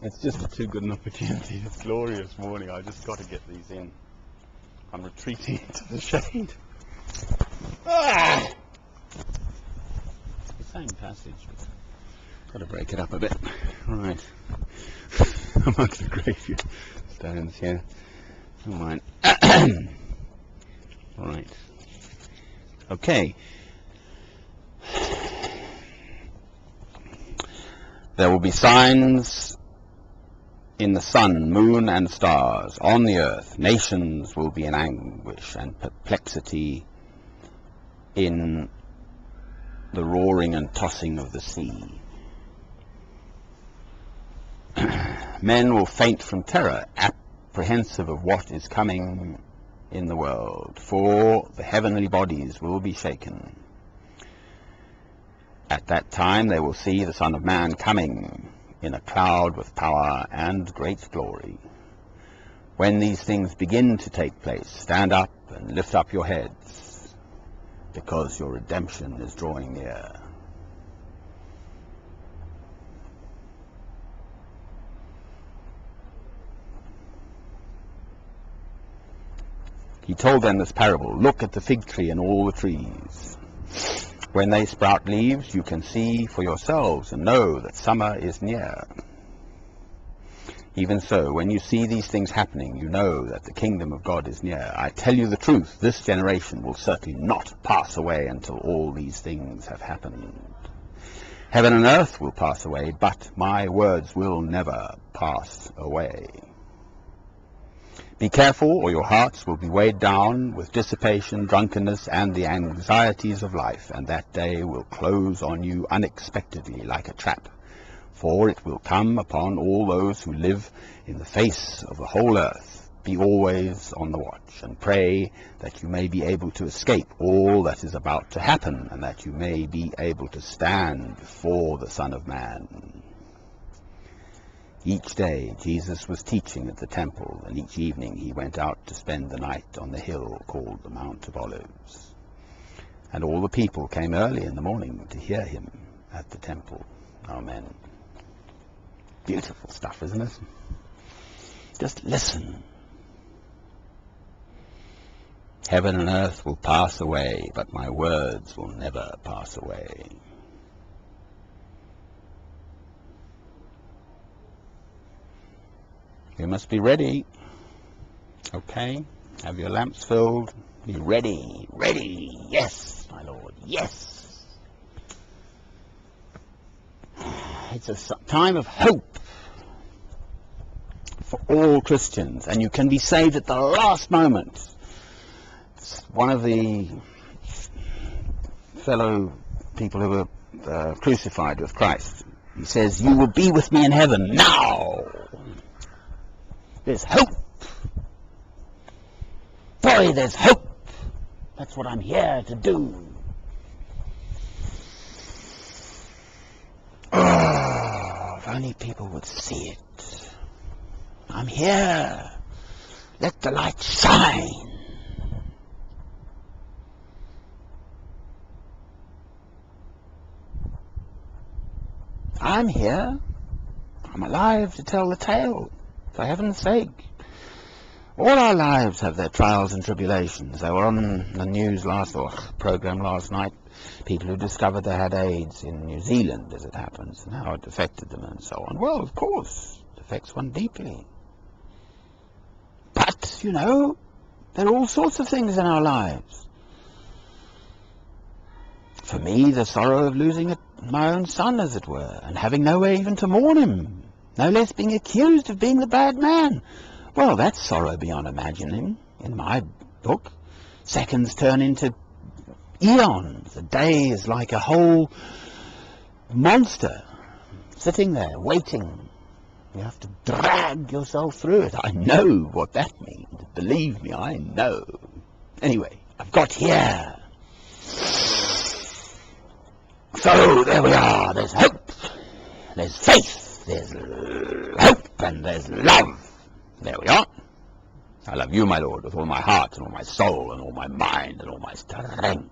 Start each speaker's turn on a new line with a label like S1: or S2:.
S1: It's just too good an opportunity. It's glorious morning. I just got to get these in. I'm retreating into the shade. Ah! The same passage. Got to break it up a bit. Right. Amongst the graveyard stones here. All right. All right. Okay. There will be signs in the sun, moon, and stars. On the earth, nations will be in anguish and perplexity in the roaring and tossing of the sea. Men will faint from terror, apprehensive of what is coming in the world, for the heavenly bodies will be shaken. At that time they will see the Son of Man coming in a cloud with power and great glory. When these things begin to take place, stand up and lift up your heads, because your redemption is drawing near. He told them this parable: look at the fig tree and all the trees. When they sprout leaves, you can see for yourselves and know that summer is near. Even so, when you see these things happening, you know that the kingdom of God is near. I tell you the truth, this generation will certainly not pass away until all these things have happened. Heaven and earth will pass away, but my words will never pass away. Be careful, or your hearts will be weighed down with dissipation, drunkenness, and the anxieties of life, and that day will close on you unexpectedly like a trap. For it will come upon all those who live in the face of the whole earth. Be always on the watch, and pray that you may be able to escape all that is about to happen, and that you may be able to stand before the Son of Man. Each day Jesus was teaching at the temple, and each evening he went out to spend the night on the hill called the Mount of Olives. And all the people came early in the morning to hear him at the temple. Amen. Beautiful stuff, isn't it? Just listen. Heaven and earth will pass away, but my words will never pass away. You must be ready. Okay? Have your lamps filled. Be ready. Ready. Yes, my Lord. Yes. It's a time of hope for all Christians, and you can be saved at the last moment. One of the fellow people who were crucified with Christ, he says, you will be with me in heaven now. There's hope. Boy, there's hope. That's what I'm here to do. Oh, if only people would see it. I'm here. Let the light shine. I'm here. I'm alive to tell the tale. For heaven's sake. All our lives have their trials and tribulations. They were on the news program last night. People who discovered they had AIDS in New Zealand, as it happens, and how it affected them and so on. Well, of course, it affects one deeply. But, you know, there are all sorts of things in our lives. For me, the sorrow of losing my own son, as it were, and having no way even to mourn him. No less being accused of being the bad man. Well, that's sorrow beyond imagining in my book. Seconds turn into eons. A day is like a whole monster sitting there waiting. You have to drag yourself through it. I know what that means. Believe me, I know. Anyway, I've got here. So there we are. There's hope. There's faith. There's hope and there's love. There we are. I love you, my Lord, with all my heart and all my soul and all my mind and all my strength.